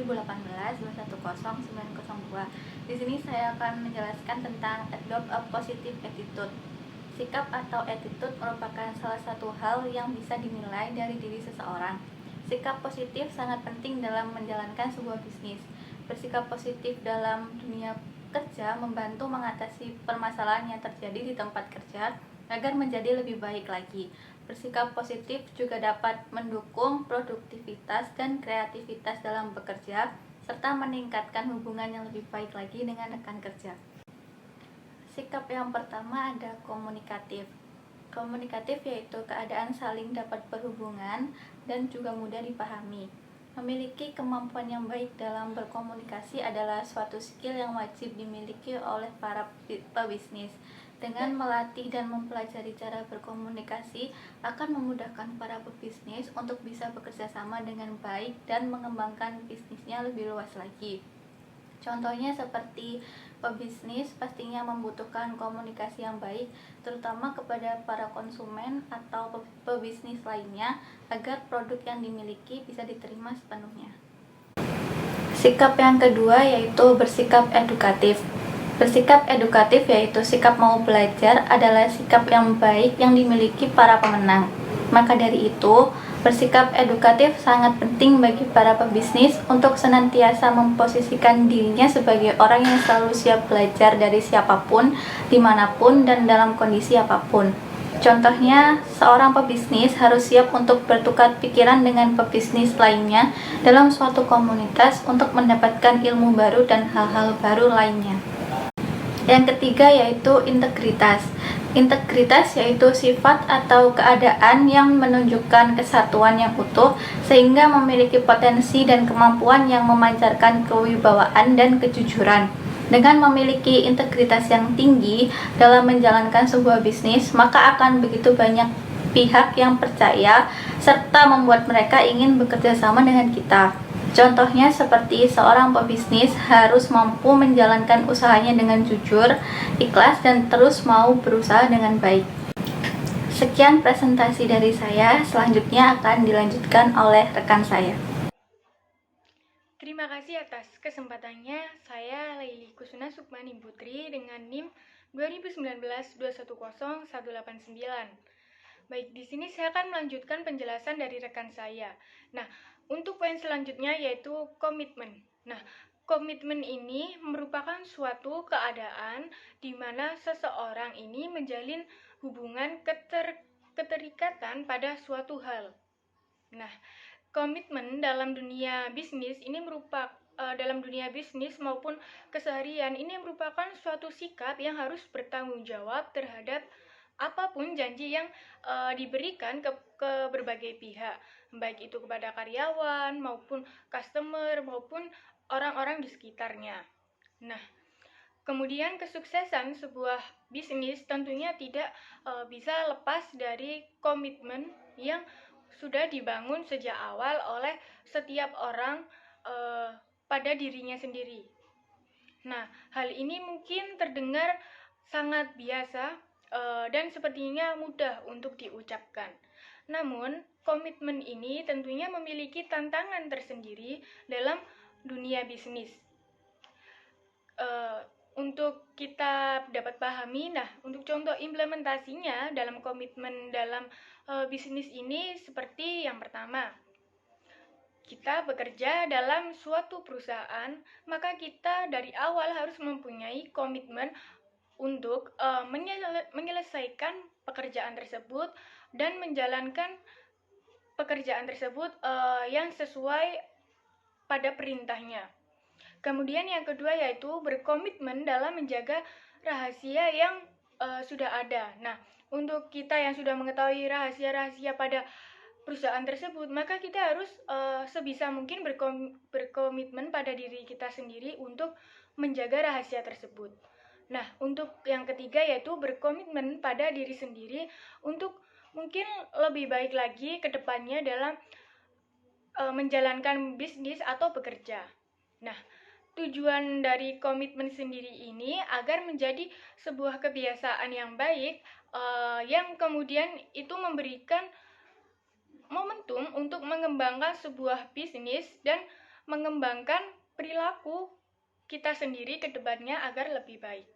2018-210-902. Di sini saya akan menjelaskan tentang adopt a positive attitude. Sikap atau attitude merupakan salah satu hal yang bisa dinilai dari diri seseorang. Sikap positif sangat penting dalam menjalankan sebuah bisnis. Bersikap positif dalam dunia kerja membantu mengatasi permasalahan yang terjadi di tempat kerja agar menjadi lebih baik lagi. Bersikap positif juga dapat mendukung produktivitas dan kreativitas dalam bekerja, serta meningkatkan hubungan yang lebih baik lagi dengan rekan kerja. Sikap yang pertama ada komunikatif. Komunikatif yaitu keadaan saling dapat berhubungan dan juga mudah dipahami. Memiliki kemampuan yang baik dalam berkomunikasi adalah suatu skill yang wajib dimiliki oleh para pebisnis. Dengan melatih dan mempelajari cara berkomunikasi akan memudahkan para pebisnis untuk bisa bekerja sama dengan baik dan mengembangkan bisnisnya lebih luas lagi. Contohnya seperti pebisnis pastinya membutuhkan komunikasi yang baik, terutama kepada para konsumen atau pebisnis lainnya agar produk yang dimiliki bisa diterima sepenuhnya. Sikap yang kedua yaitu bersikap edukatif. Bersikap edukatif yaitu sikap mau belajar adalah sikap yang baik yang dimiliki para pemenang. Maka dari itu, bersikap edukatif sangat penting bagi para pebisnis untuk senantiasa memposisikan dirinya sebagai orang yang selalu siap belajar dari siapapun, dimanapun, dan dalam kondisi apapun. Contohnya, seorang pebisnis harus siap untuk bertukar pikiran dengan pebisnis lainnya dalam suatu komunitas untuk mendapatkan ilmu baru dan hal-hal baru lainnya. Yang ketiga yaitu integritas. Integritas yaitu sifat atau keadaan yang menunjukkan kesatuan yang utuh sehingga memiliki potensi dan kemampuan yang memancarkan kewibawaan dan kejujuran. Dengan memiliki integritas yang tinggi dalam menjalankan sebuah bisnis, maka akan begitu banyak pihak yang percaya serta membuat mereka ingin bekerja sama dengan kita. Contohnya seperti seorang pebisnis harus mampu menjalankan usahanya dengan jujur, ikhlas, dan terus mau berusaha dengan baik. Sekian presentasi dari saya, selanjutnya akan dilanjutkan oleh rekan saya. Terima kasih atas kesempatannya. Saya Laili Kusuna Sukmani Putri dengan NIM 2019-210-189. Baik, di sini saya akan melanjutkan penjelasan dari rekan saya. Nah, untuk poin selanjutnya yaitu komitmen. Nah, komitmen ini merupakan suatu keadaan di mana seseorang ini menjalin hubungan keterikatan pada suatu hal. Nah, komitmen dalam dunia bisnis ini dalam dunia bisnis maupun keseharian ini merupakan suatu sikap yang harus bertanggung jawab terhadap apapun janji yang diberikan ke berbagai pihak, baik itu kepada karyawan maupun customer maupun orang-orang di sekitarnya. Nah, kemudian kesuksesan sebuah bisnis tentunya tidak bisa lepas dari komitmen yang sudah dibangun sejak awal oleh setiap orang pada dirinya sendiri. Nah, hal ini mungkin terdengar sangat biasa dan sepertinya mudah untuk diucapkan. Namun, komitmen ini tentunya memiliki tantangan tersendiri dalam dunia bisnis. Untuk kita dapat pahami, nah untuk contoh implementasinya dalam komitmen dalam bisnis ini seperti yang pertama, kita bekerja dalam suatu perusahaan, maka kita dari awal harus mempunyai komitmen untuk menyelesaikan pekerjaan tersebut dan menjalankan pekerjaan tersebut yang sesuai pada perintahnya. Kemudian yang kedua yaitu berkomitmen dalam menjaga rahasia yang sudah ada. Nah, untuk kita yang sudah mengetahui rahasia-rahasia pada perusahaan tersebut, maka kita harus sebisa mungkin berkomitmen pada diri kita sendiri untuk menjaga rahasia tersebut. Nah, untuk yang ketiga yaitu berkomitmen pada diri sendiri untuk mungkin lebih baik lagi ke depannya dalam menjalankan bisnis atau bekerja. Nah, tujuan dari komitmen sendiri ini agar menjadi sebuah kebiasaan yang baik yang kemudian itu memberikan momentum untuk mengembangkan sebuah bisnis dan mengembangkan perilaku kita sendiri ke depannya agar lebih baik.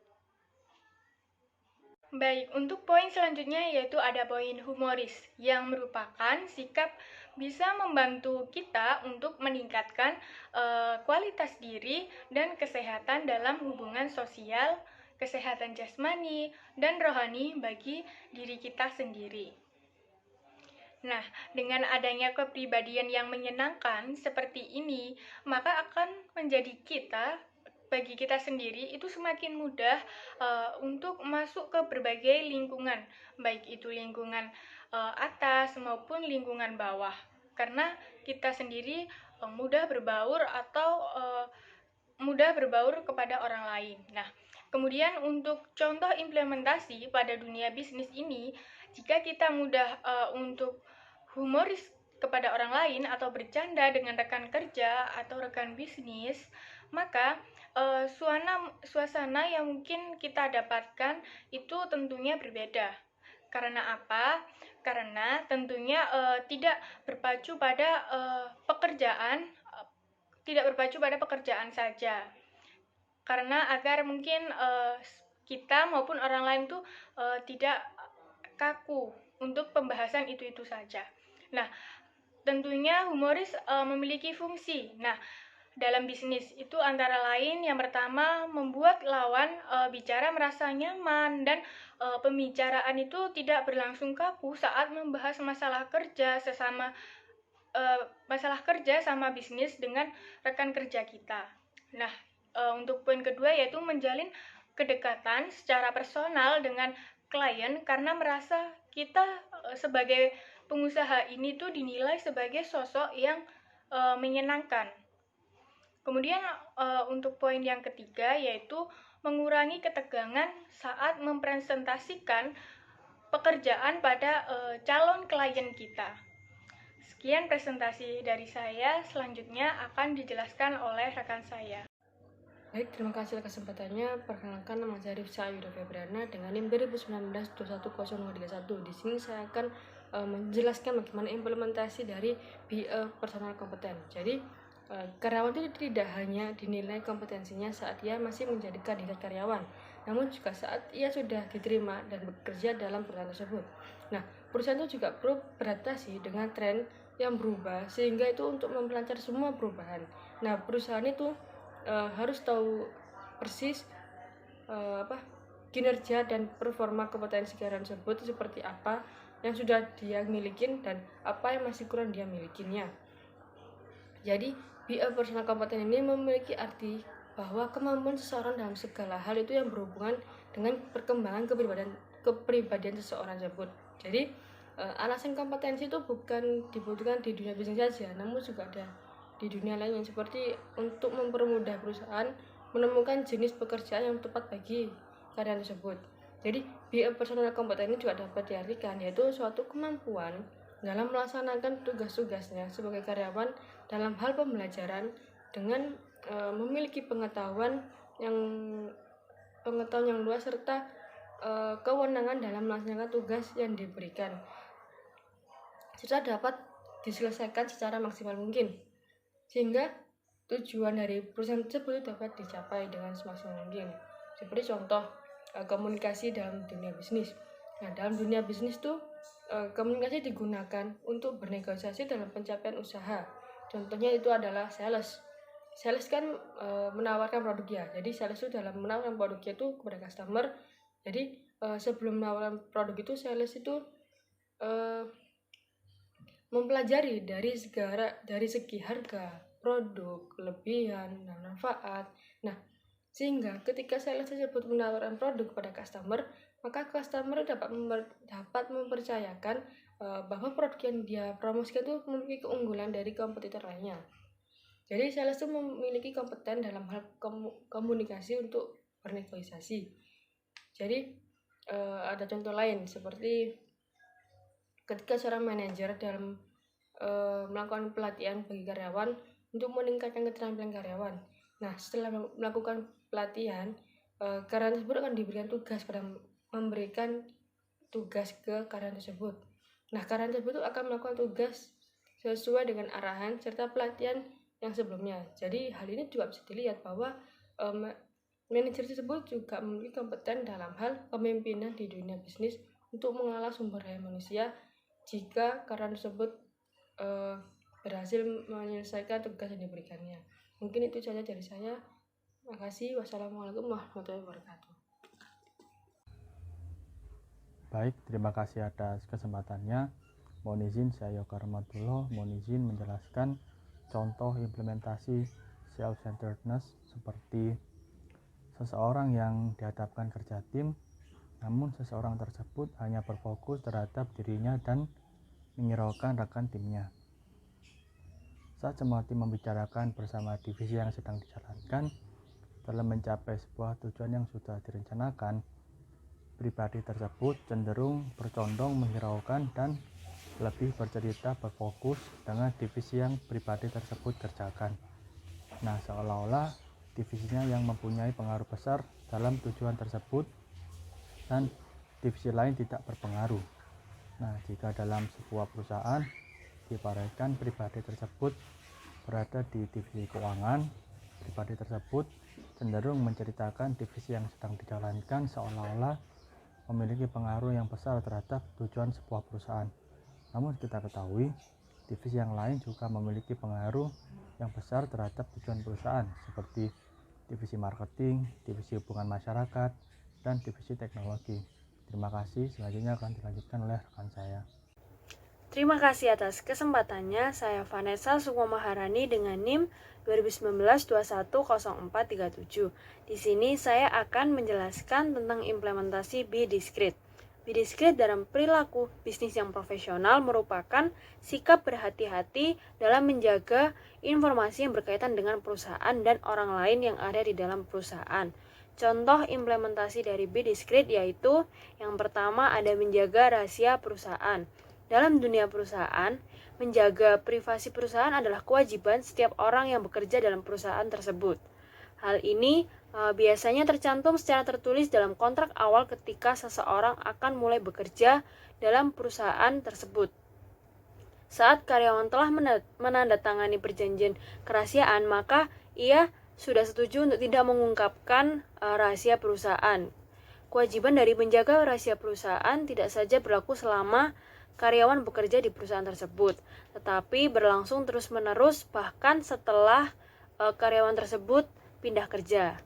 Baik, untuk poin selanjutnya yaitu ada poin humoris, yang merupakan sikap bisa membantu kita untuk meningkatkan kualitas diri dan kesehatan dalam hubungan sosial, kesehatan jasmani, dan rohani bagi diri kita sendiri. Nah, dengan adanya kepribadian yang menyenangkan seperti ini, maka akan menjadi bagi kita sendiri itu semakin mudah untuk masuk ke berbagai lingkungan, baik itu lingkungan atas maupun lingkungan bawah, karena kita sendiri mudah berbaur atau mudah berbaur kepada orang lain. Nah, kemudian untuk contoh implementasi pada dunia bisnis ini, jika kita mudah untuk humoris kepada orang lain atau bercanda dengan rekan kerja atau rekan bisnis, maka suasana yang mungkin kita dapatkan itu tentunya berbeda. Karena apa? Karena tentunya tidak berpacu pada pekerjaan saja. Karena agar mungkin kita maupun orang lain tuh tidak kaku untuk pembahasan itu saja. Nah, tentunya humoris memiliki fungsi. Nah, dalam bisnis itu antara lain yang pertama membuat lawan bicara merasa nyaman dan pembicaraan itu tidak berlangsung kaku saat membahas masalah kerja sama bisnis dengan rekan kerja kita. Nah, untuk poin kedua yaitu menjalin kedekatan secara personal dengan klien karena merasa kita sebagai pengusaha ini tuh dinilai sebagai sosok yang menyenangkan. Kemudian untuk poin yang ketiga yaitu mengurangi ketegangan saat mempresentasikan pekerjaan pada calon klien kita. Sekian presentasi dari saya, selanjutnya akan dijelaskan oleh rekan saya. Baik, terima kasih atas kesempatannya. Perkenalkan, nama saya Rifsa Ayuda Febriana dengan NIM 2019-210131. Di sini saya akan menjelaskan bagaimana implementasi dari personal kompeten. Jadi, karyawan itu tidak hanya dinilai kompetensinya saat ia masih menjadi kandidat karyawan, namun juga saat ia sudah diterima dan bekerja dalam perusahaan tersebut. Nah, perusahaan itu juga perlu beradaptasi dengan tren yang berubah, sehingga itu untuk memperlancar semua perubahan. Nah, perusahaan itu harus tahu persis kinerja dan performa kompetensi karyawan tersebut seperti apa yang sudah dia milikin dan apa yang masih kurang dia milikinya. Jadi, personal kompeten ini memiliki arti bahwa kemampuan seseorang dalam segala hal itu yang berhubungan dengan perkembangan kepribadian seseorang tersebut. Jadi, alasan kompetensi itu bukan dibutuhkan di dunia bisnis saja, namun juga ada di dunia lain yang seperti untuk mempermudah perusahaan menemukan jenis pekerjaan yang tepat bagi karyawan tersebut. Jadi, personal kompeten ini juga dapat diartikan yaitu suatu kemampuan dalam melaksanakan tugas-tugasnya sebagai karyawan dalam hal pembelajaran dengan memiliki pengetahuan yang luas serta kewenangan dalam melaksanakan tugas yang diberikan serta dapat diselesaikan secara maksimal mungkin sehingga tujuan dari perusahaan tersebut dapat dicapai dengan semaksimal mungkin. Seperti contoh komunikasi dalam dunia bisnis. Nah, dalam dunia bisnis tuh komunikasi digunakan untuk bernegosiasi dalam pencapaian usaha. Contohnya itu adalah sales. Sales kan menawarkan produk ya. Jadi sales itu dalam menawarkan produknya itu kepada customer. Jadi sebelum menawarkan produk itu sales itu mempelajari dari segi harga, produk, kelebihan, dan manfaat. Nah, sehingga ketika sales tersebut menawarkan produk kepada customer, maka customer dapat mempercayakan bahwa produk yang dia promosikan itu memiliki keunggulan dari kompetitor lainnya. Jadi sales itu memiliki kompeten dalam hal komunikasi untuk bernegosiasi. Jadi ada contoh lain seperti ketika seorang manajer dalam melakukan pelatihan bagi karyawan untuk meningkatkan keterampilan karyawan. Nah, setelah melakukan pelatihan, karyawan tersebut akan diberikan tugas pada memberikan tugas ke karyawan tersebut. Nah, karyawan tersebut akan melakukan tugas sesuai dengan arahan serta pelatihan yang sebelumnya. Jadi hal ini juga bisa dilihat bahwa manajer tersebut juga memiliki kompeten dalam hal kepemimpinan di dunia bisnis untuk mengelola sumber daya manusia jika karyawan tersebut berhasil menyelesaikan tugas yang diberikannya. Mungkin itu saja dari saya. Terima kasih. Wassalamualaikum warahmatullahi wabarakatuh. Baik, terima kasih atas kesempatannya. Mohon izin saya Yoga Rahmatullah, mohon izin menjelaskan contoh implementasi self-centeredness seperti seseorang yang dihadapkan kerja tim, namun seseorang tersebut hanya berfokus terhadap dirinya dan menghiraukan rekan timnya. Saat semua tim membicarakan bersama divisi yang sedang dijalankan dalam mencapai sebuah tujuan yang sudah direncanakan, pribadi tersebut cenderung bercondong menghiraukan dan lebih bercerita berfokus dengan divisi yang pribadi tersebut kerjakan. Nah, seolah-olah divisinya yang mempunyai pengaruh besar dalam tujuan tersebut dan divisi lain tidak berpengaruh. Nah, jika dalam sebuah perusahaan diibaratkan pribadi tersebut berada di divisi keuangan, pribadi tersebut cenderung menceritakan divisi yang sedang dijalankan seolah-olah memiliki pengaruh yang besar terhadap tujuan sebuah perusahaan. Namun kita ketahui, divisi yang lain juga memiliki pengaruh yang besar terhadap tujuan perusahaan, seperti divisi marketing, divisi hubungan masyarakat, dan divisi teknologi. Terima kasih, selanjutnya akan dilanjutkan oleh rekan saya. Terima kasih atas kesempatannya. Saya Vanessa Sukma Maharani dengan NIM 2019-210437. Di sini saya akan menjelaskan tentang implementasi Be Discreet. Be discreet dalam perilaku bisnis yang profesional merupakan sikap berhati-hati dalam menjaga informasi yang berkaitan dengan perusahaan dan orang lain yang ada di dalam perusahaan. Contoh implementasi dari Be Discreet yaitu yang pertama ada menjaga rahasia perusahaan. Dalam dunia perusahaan, menjaga privasi perusahaan adalah kewajiban setiap orang yang bekerja dalam perusahaan tersebut. Hal ini biasanya tercantum secara tertulis dalam kontrak awal ketika seseorang akan mulai bekerja dalam perusahaan tersebut. Saat karyawan telah menandatangani perjanjian kerahasiaan, maka ia sudah setuju untuk tidak mengungkapkan rahasia perusahaan. Kewajiban dari menjaga rahasia perusahaan tidak saja berlaku selama karyawan bekerja di perusahaan tersebut, tetapi berlangsung terus-menerus bahkan setelah karyawan tersebut pindah kerja.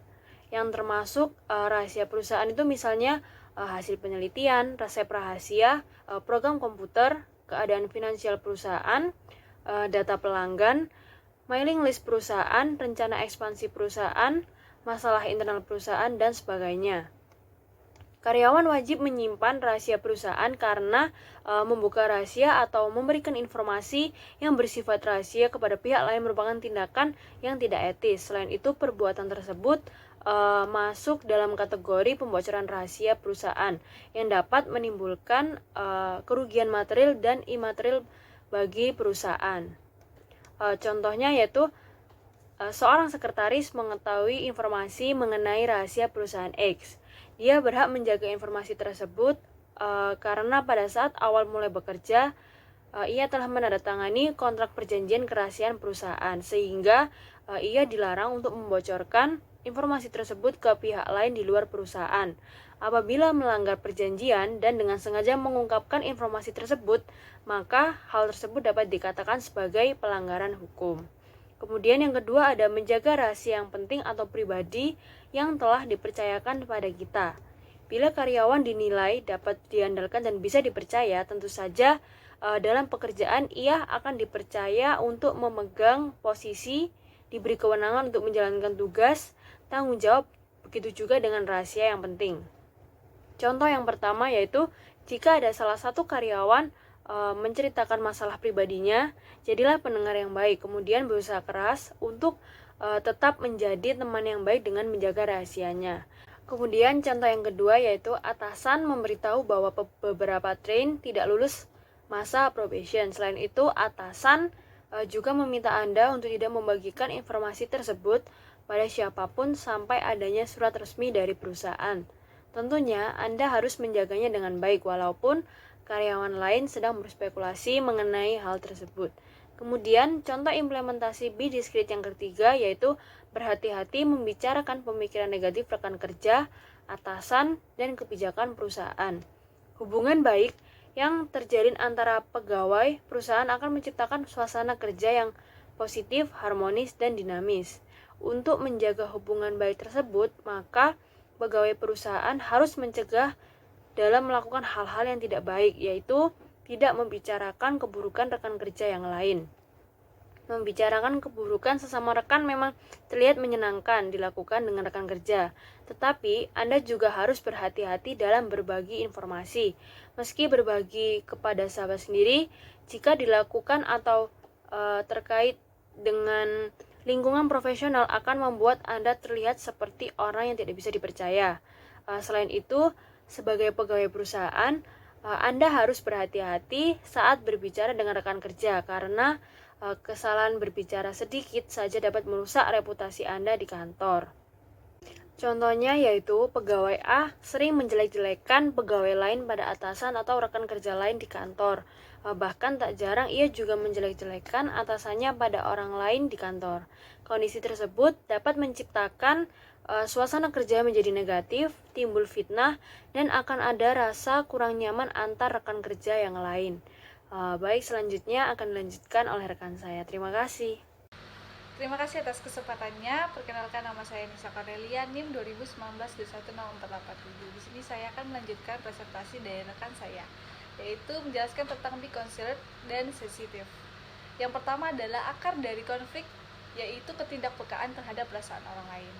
Yang termasuk rahasia perusahaan itu misalnya hasil penelitian, resep rahasia, program komputer, keadaan finansial perusahaan, data pelanggan, mailing list perusahaan, rencana ekspansi perusahaan, masalah internal perusahaan, dan sebagainya. Karyawan wajib menyimpan rahasia perusahaan karena membuka rahasia atau memberikan informasi yang bersifat rahasia kepada pihak lain merupakan tindakan yang tidak etis. Selain itu, perbuatan tersebut masuk dalam kategori pembocoran rahasia perusahaan yang dapat menimbulkan kerugian material dan imaterial bagi perusahaan. Contohnya yaitu seorang sekretaris mengetahui informasi mengenai rahasia perusahaan X. Dia berhak menjaga informasi tersebut karena pada saat awal mulai bekerja, ia telah menandatangani kontrak perjanjian kerahasiaan perusahaan, sehingga ia dilarang untuk membocorkan informasi tersebut ke pihak lain di luar perusahaan. Apabila melanggar perjanjian dan dengan sengaja mengungkapkan informasi tersebut, maka hal tersebut dapat dikatakan sebagai pelanggaran hukum. Kemudian yang kedua ada menjaga rahasia yang penting atau pribadi yang telah dipercayakan kepada kita. Bila karyawan dinilai dapat diandalkan dan bisa dipercaya, tentu saja dalam pekerjaan ia akan dipercaya untuk memegang posisi, diberi kewenangan untuk menjalankan tugas, tanggung jawab, begitu juga dengan rahasia yang penting. Contoh yang pertama yaitu jika ada salah satu karyawan menceritakan masalah pribadinya, jadilah pendengar yang baik, kemudian berusaha keras untuk tetap menjadi teman yang baik dengan menjaga rahasianya. Kemudian contoh yang kedua yaitu atasan memberitahu bahwa beberapa train tidak lulus masa probation. Selain itu, atasan juga meminta Anda untuk tidak membagikan informasi tersebut pada siapapun sampai adanya surat resmi dari perusahaan. Tentunya Anda harus menjaganya dengan baik walaupun karyawan lain sedang berspekulasi mengenai hal tersebut. Kemudian contoh implementasi be discreet yang ketiga yaitu berhati-hati membicarakan pemikiran negatif rekan kerja, atasan, dan kebijakan perusahaan. Hubungan baik yang terjalin antara pegawai perusahaan akan menciptakan suasana kerja yang positif, harmonis, dan dinamis. Untuk menjaga hubungan baik tersebut, maka pegawai perusahaan harus mencegah dalam melakukan hal-hal yang tidak baik, yaitu tidak membicarakan keburukan rekan kerja yang lain. Membicarakan keburukan sesama rekan memang terlihat menyenangkan dilakukan dengan rekan kerja, tetapi Anda juga harus berhati-hati dalam berbagi informasi. Meski berbagi kepada sahabat sendiri, jika dilakukan atau terkait dengan lingkungan profesional akan membuat Anda terlihat seperti orang yang tidak bisa dipercaya. Selain itu, sebagai pegawai perusahaan, Anda harus berhati-hati saat berbicara dengan rekan kerja karena kesalahan berbicara sedikit saja dapat merusak reputasi Anda di kantor. Contohnya yaitu pegawai A sering menjelek-jelekan pegawai lain pada atasan atau rekan kerja lain di kantor. Bahkan tak jarang ia juga menjelek-jelekan atasannya pada orang lain di kantor. Kondisi tersebut dapat menciptakan suasana kerja menjadi negatif, timbul fitnah, dan akan ada rasa kurang nyaman antar rekan kerja yang lain. Baik, selanjutnya akan dilanjutkan oleh rekan saya. Terima kasih. Terima kasih atas kesempatannya. Perkenalkan, nama saya Nisa Cornelia, NIM 2019-216487. Di sini saya akan melanjutkan presentasi dari rekan saya, yaitu menjelaskan tentang be considerate dan sensitive. Yang pertama adalah akar dari konflik, yaitu ketidakpekaan terhadap perasaan orang lain.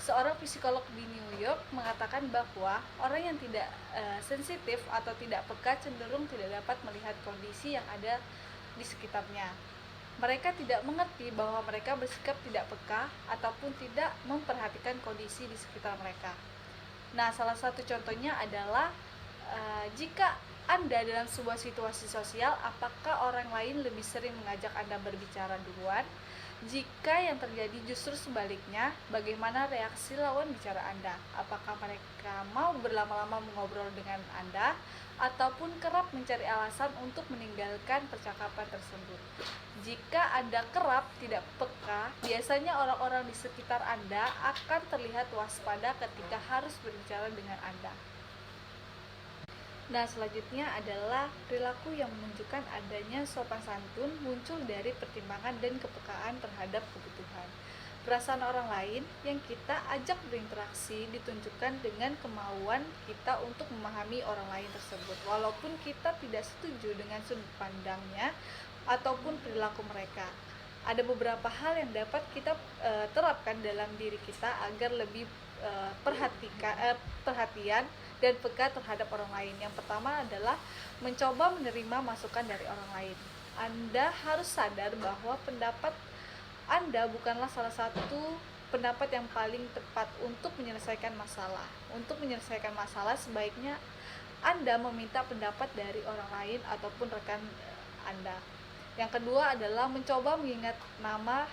Seorang psikolog di New York mengatakan bahwa orang yang tidak sensitif atau tidak peka cenderung tidak dapat melihat kondisi yang ada di sekitarnya. Mereka tidak mengerti bahwa mereka bersikap tidak peka ataupun tidak memperhatikan kondisi di sekitar mereka. Nah, salah satu contohnya adalah jika Anda dalam sebuah situasi sosial, apakah orang lain lebih sering mengajak Anda berbicara duluan? Jika yang terjadi justru sebaliknya, bagaimana reaksi lawan bicara Anda? Apakah mereka mau berlama-lama mengobrol dengan Anda ataupun kerap mencari alasan untuk meninggalkan percakapan tersebut? Jika Anda kerap tidak peka, biasanya orang-orang di sekitar Anda akan terlihat waspada ketika harus berbicara dengan Anda. Nah, selanjutnya adalah perilaku yang menunjukkan adanya sopan santun muncul dari pertimbangan dan kepekaan terhadap kebutuhan. Perasaan orang lain yang kita ajak berinteraksi ditunjukkan dengan kemauan kita untuk memahami orang lain tersebut, walaupun kita tidak setuju dengan sudut pandangnya ataupun perilaku mereka. Ada beberapa hal yang dapat kita terapkan dalam diri kita agar lebih perhatian dan peka terhadap orang lain. Yang pertama adalah mencoba menerima masukan dari orang lain. Anda harus sadar bahwa pendapat Anda bukanlah salah satu pendapat yang paling tepat untuk menyelesaikan masalah. Untuk menyelesaikan masalah, sebaiknya Anda meminta pendapat dari orang lain ataupun rekan Anda. Yang kedua adalah mencoba mengingat nama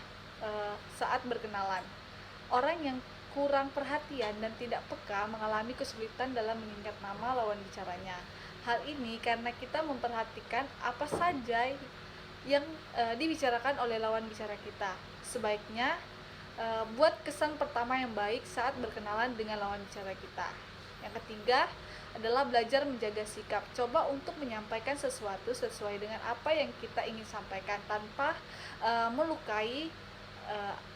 saat berkenalan. Orang yang kurang perhatian dan tidak peka mengalami kesulitan dalam mengingat nama lawan bicaranya. Hal ini karena kita memperhatikan apa saja yang dibicarakan oleh lawan bicara kita. Sebaiknya buat kesan pertama yang baik saat berkenalan dengan lawan bicara kita. Yang ketiga adalah belajar menjaga sikap. Coba untuk menyampaikan sesuatu sesuai dengan apa yang kita ingin sampaikan tanpa melukai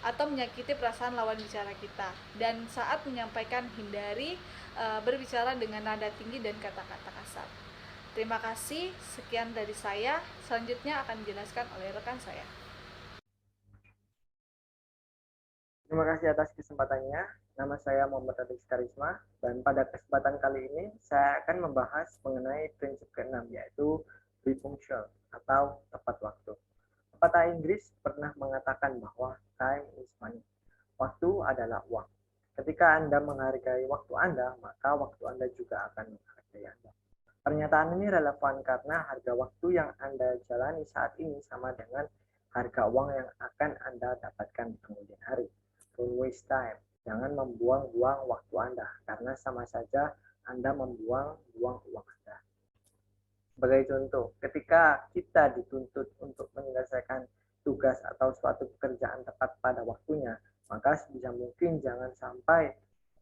atau menyakiti perasaan lawan bicara kita. Dan saat menyampaikan, hindari berbicara dengan nada tinggi dan kata-kata kasar. Terima kasih, sekian dari saya. Selanjutnya akan dijelaskan oleh rekan saya. Terima kasih atas kesempatannya. Nama saya Muhammad Atik Karisma, dan pada kesempatan kali ini saya akan membahas mengenai prinsip keenam, yaitu be punctual atau tepat waktu. Pepatah Inggris pernah mengatakan bahwa time is money. Waktu adalah uang. Ketika Anda menghargai waktu Anda, maka waktu Anda juga akan menghargai Anda. Pernyataan ini relevan karena harga waktu yang Anda jalani saat ini sama dengan harga uang yang akan Anda dapatkan di kemudian hari. Don't waste time. Jangan membuang-buang waktu Anda, karena sama saja Anda membuang-buang uang Anda. Sebagai contoh, ketika kita dituntut untuk menyelesaikan tugas atau suatu pekerjaan tepat pada waktunya, maka sebisa mungkin jangan sampai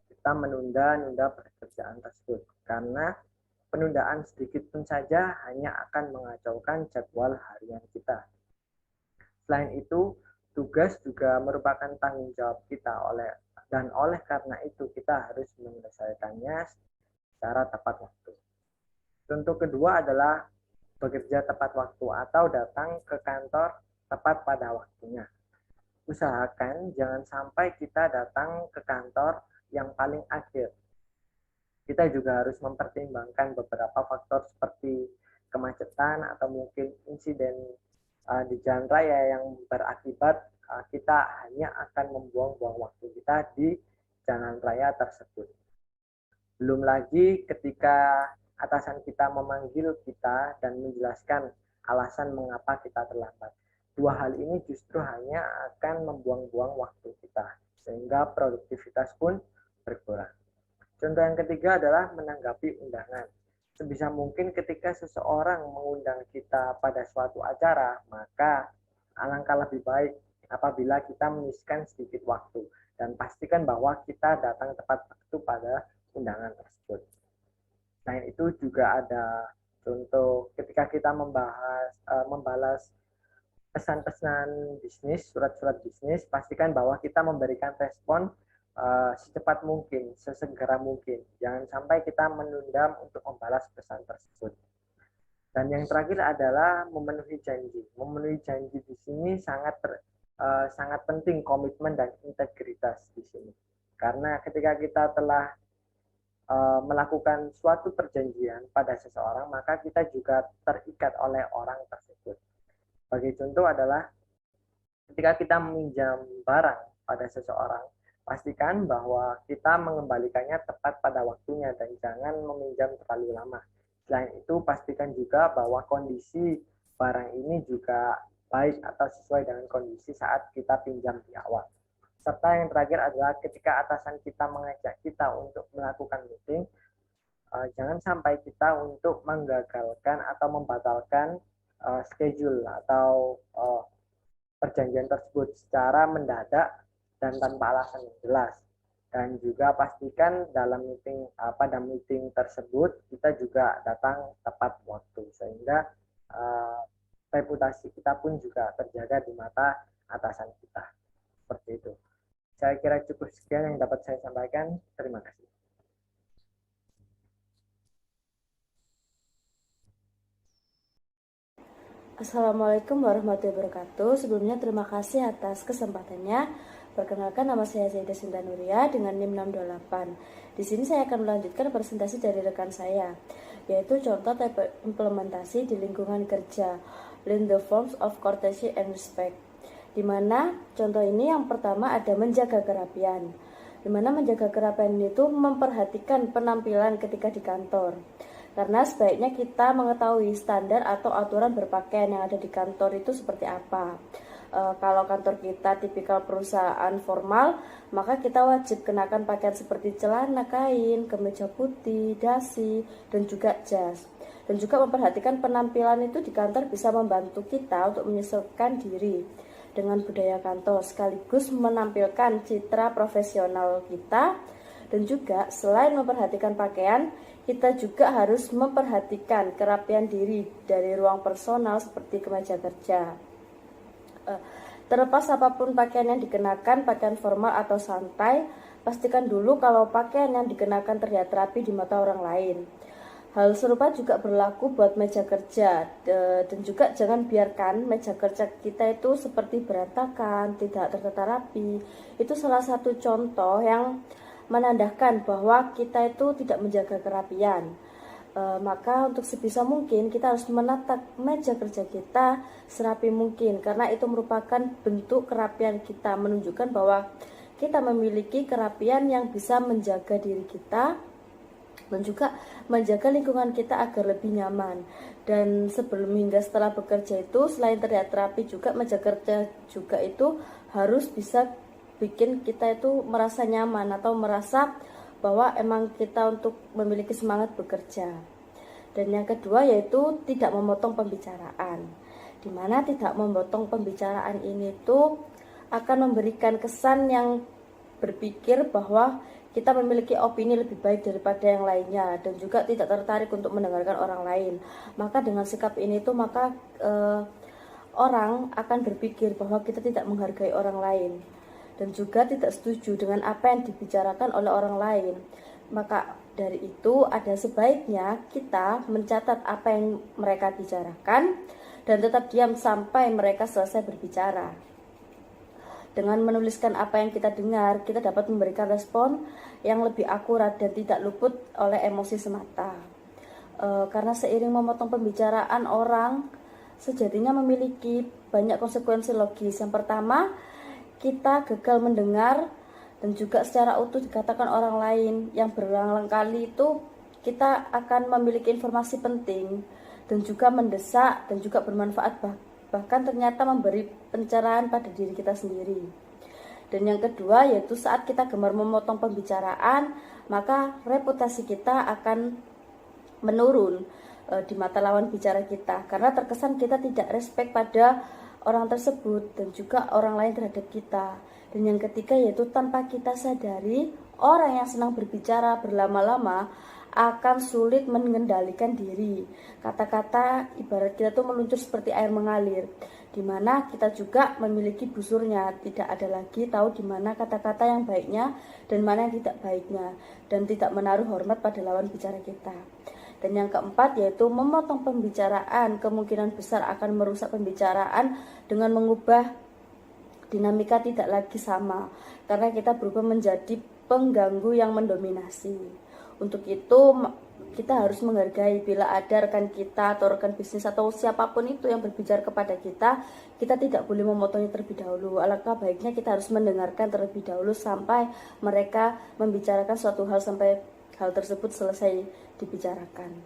kita menunda-nunda pekerjaan tersebut, karena penundaan sedikit pun saja hanya akan mengacaukan jadwal harian kita. Selain itu, tugas juga merupakan tanggung jawab kita dan oleh karena itu kita harus menyelesaikannya secara tepat waktu. Contoh kedua adalah bekerja tepat waktu atau datang ke kantor tepat pada waktunya. Usahakan jangan sampai kita datang ke kantor yang paling akhir. Kita juga harus mempertimbangkan beberapa faktor seperti kemacetan atau mungkin insiden di jalan raya yang berakibat kita hanya akan membuang-buang waktu kita di jalan raya tersebut. Belum lagi ketika atasan kita memanggil kita dan menjelaskan alasan mengapa kita terlambat. Dua hal ini justru hanya akan membuang-buang waktu kita, sehingga produktivitas pun berkurang. Contoh yang ketiga adalah menanggapi undangan. Sebisa mungkin ketika seseorang mengundang kita pada suatu acara, maka alangkah lebih baik apabila kita menyisihkan sedikit waktu dan pastikan bahwa kita datang tepat waktu pada undangan tersebut. Selain itu juga ada contoh ketika kita membalas pesan-pesan bisnis, surat-surat bisnis, pastikan bahwa kita memberikan respon secepat mungkin, sesegera mungkin. Jangan sampai kita menunda untuk membalas pesan tersebut. Dan yang terakhir adalah memenuhi janji. Memenuhi janji di sini sangat penting komitmen dan integritas di sini. Karena ketika kita telah melakukan suatu perjanjian pada seseorang, maka kita juga terikat oleh orang tersebut. Sebagai contoh adalah ketika kita meminjam barang pada seseorang, pastikan bahwa kita mengembalikannya tepat pada waktunya dan jangan meminjam terlalu lama. Selain itu, pastikan juga bahwa kondisi barang ini juga baik atau sesuai dengan kondisi saat kita pinjam di awal. Serta yang terakhir adalah ketika atasan kita mengajak kita untuk melakukan meeting, jangan sampai kita untuk menggagalkan atau membatalkan schedule atau perjanjian tersebut secara mendadak dan tanpa alasan yang jelas. Dan juga pastikan pada meeting tersebut kita juga datang tepat waktu sehingga reputasi kita pun juga terjaga di mata atasan kita. Seperti itu. Saya kira cukup sekian yang dapat saya sampaikan. Terima kasih. Assalamualaikum warahmatullahi wabarakatuh. Sebelumnya terima kasih atas kesempatannya. Perkenalkan, nama saya Zaidah Sinta Nuria dengan NIM 628. Di sini saya akan melanjutkan presentasi dari rekan saya, yaitu contoh tipe implementasi di lingkungan kerja, learn the forms of courtesy and respect. Di mana contoh ini yang pertama ada menjaga kerapian. Di mana menjaga kerapian itu memperhatikan penampilan ketika di kantor. Karena sebaiknya kita mengetahui standar atau aturan berpakaian yang ada di kantor itu seperti apa. Kalau kantor kita tipikal perusahaan formal, maka kita wajib kenakan pakaian seperti celana kain, kemeja putih, dasi, dan juga jas. Dan juga memperhatikan penampilan itu di kantor bisa membantu kita untuk menyesuaikan diri dengan budaya kantor, sekaligus menampilkan citra profesional kita. Dan juga selain memperhatikan pakaian, kita juga harus memperhatikan kerapian diri dari ruang personal seperti kemeja kerja. Terlepas apapun pakaian yang dikenakan, pakaian formal atau santai, pastikan dulu kalau pakaian yang dikenakan terlihat rapi di mata orang lain. Hal serupa juga berlaku buat meja kerja, dan juga jangan biarkan meja kerja kita itu seperti berantakan, tidak tertata rapi. Itu salah satu contoh yang menandakan bahwa kita itu tidak menjaga kerapian. Maka untuk sebisa mungkin kita harus menata meja kerja kita serapi mungkin, karena itu merupakan bentuk kerapian kita, menunjukkan bahwa kita memiliki kerapian yang bisa menjaga diri kita dan juga menjaga lingkungan kita agar lebih nyaman. Dan sebelum hingga setelah bekerja itu, selain terlihat rapi juga, meja kerja juga itu harus bisa bikin kita itu merasa nyaman atau merasa bahwa emang kita untuk memiliki semangat bekerja. Dan yang kedua yaitu tidak memotong pembicaraan, di mana tidak memotong pembicaraan ini tuh akan memberikan kesan yang berpikir bahwa kita memiliki opini lebih baik daripada yang lainnya dan juga tidak tertarik untuk mendengarkan orang lain. Maka dengan sikap ini tuh maka orang akan berpikir bahwa kita tidak menghargai orang lain dan juga tidak setuju dengan apa yang dibicarakan oleh orang lain. Maka dari itu ada sebaiknya kita mencatat apa yang mereka bicarakan dan tetap diam sampai mereka selesai berbicara. Dengan menuliskan apa yang kita dengar, kita dapat memberikan respon yang lebih akurat dan tidak luput oleh emosi semata. Karena seiring memotong pembicaraan orang, sejatinya memiliki banyak konsekuensi logis. Yang pertama, kita gagal mendengar dan juga secara utuh dikatakan orang lain yang berulang-ulang kali itu kita akan memiliki informasi penting dan juga mendesak dan juga bermanfaat bahkan ternyata memberi pencerahan pada diri kita sendiri. Dan yang kedua yaitu saat kita gemar memotong pembicaraan, maka reputasi kita akan menurun di mata lawan bicara kita, karena terkesan kita tidak respect pada orang tersebut dan juga orang lain terhadap kita. Dan yang ketiga yaitu tanpa kita sadari, orang yang senang berbicara berlama-lama akan sulit mengendalikan diri. Kata-kata ibarat kita tuh meluncur seperti air mengalir, di mana kita juga memiliki busurnya. Tidak ada lagi tahu di mana kata-kata yang baiknya dan mana yang tidak baiknya, dan tidak menaruh hormat pada lawan bicara kita. Dan yang keempat yaitu memotong pembicaraan kemungkinan besar akan merusak pembicaraan dengan mengubah dinamika tidak lagi sama, karena kita berubah menjadi pengganggu yang mendominasi. Untuk itu kita harus menghargai bila ada rekan kita atau rekan bisnis atau siapapun itu yang berbicara kepada kita, kita tidak boleh memotongnya terlebih dahulu. Alangkah baiknya kita harus mendengarkan terlebih dahulu sampai mereka membicarakan suatu hal sampai hal tersebut selesai dibicarakan.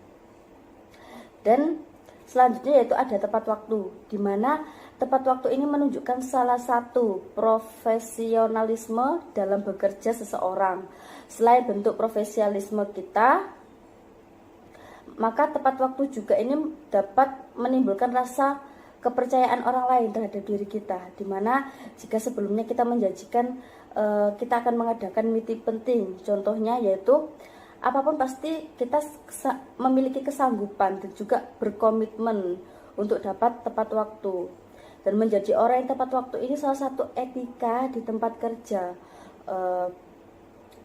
Dan selanjutnya yaitu ada tepat waktu, di mana tepat waktu ini menunjukkan salah satu profesionalisme dalam bekerja seseorang. Selain bentuk profesionalisme kita, maka tepat waktu juga ini dapat menimbulkan rasa kepercayaan orang lain terhadap diri kita, di mana jika sebelumnya kita menjanjikan kita akan mengadakan meeting penting, contohnya yaitu apapun pasti kita memiliki kesanggupan dan juga berkomitmen untuk dapat tepat waktu. Dan menjadi orang yang tepat waktu ini salah satu etika di tempat kerja.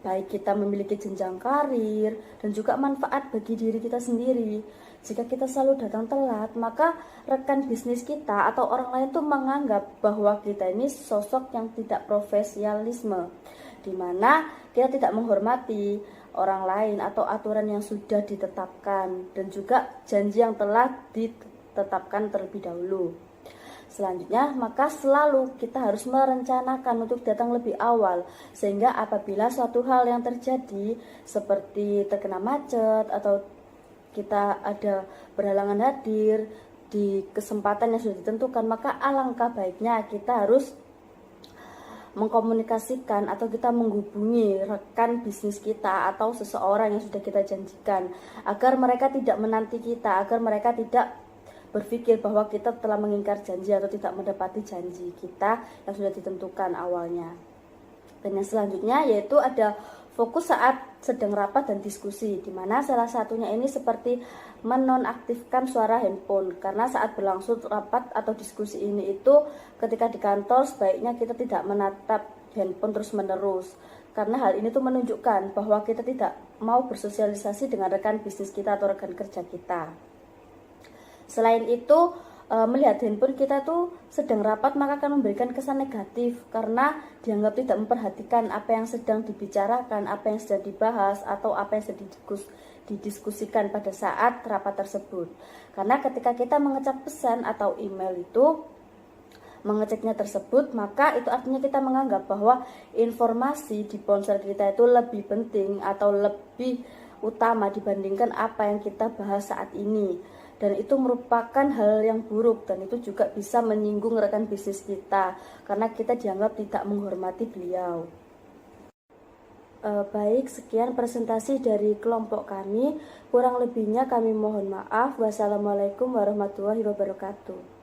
Baik kita memiliki jenjang karir dan juga manfaat bagi diri kita sendiri. Jika kita selalu datang telat, maka rekan bisnis kita atau orang lain tuh menganggap bahwa kita ini sosok yang tidak profesionalisme, di mana kita tidak menghormati orang lain atau aturan yang sudah ditetapkan dan juga janji yang telah ditetapkan terlebih dahulu. Selanjutnya, maka selalu kita harus merencanakan untuk datang lebih awal, sehingga apabila suatu hal yang terjadi seperti terkena macet atau kita ada berhalangan hadir di kesempatan yang sudah ditentukan, maka alangkah baiknya kita harus mengkomunikasikan atau kita menghubungi rekan bisnis kita atau seseorang yang sudah kita janjikan, agar mereka tidak menanti kita, agar mereka tidak berpikir bahwa kita telah mengingkar janji atau tidak mendapati janji kita yang sudah ditentukan awalnya. Dan yang selanjutnya yaitu ada fokus saat sedang rapat dan diskusi, di mana salah satunya ini seperti menonaktifkan suara handphone, karena saat berlangsung rapat atau diskusi ini itu ketika di kantor sebaiknya kita tidak menatap handphone terus menerus, karena hal ini tuh menunjukkan bahwa kita tidak mau bersosialisasi dengan rekan bisnis kita atau rekan kerja kita. Selain itu, melihat handphone kita tuh sedang rapat maka akan memberikan kesan negatif, karena dianggap tidak memperhatikan apa yang sedang dibicarakan, apa yang sedang dibahas, atau apa yang sedang didiskusikan pada saat rapat tersebut. Karena ketika kita mengecek pesan atau email itu, mengeceknya tersebut, maka itu artinya kita menganggap bahwa informasi di ponsel kita itu lebih penting atau lebih utama dibandingkan apa yang kita bahas saat ini. Dan itu merupakan hal yang buruk, dan itu juga bisa menyinggung rekan bisnis kita karena kita dianggap tidak menghormati beliau. Baik, sekian presentasi dari kelompok kami. Kurang lebihnya kami mohon maaf. Wassalamualaikum warahmatullahi wabarakatuh.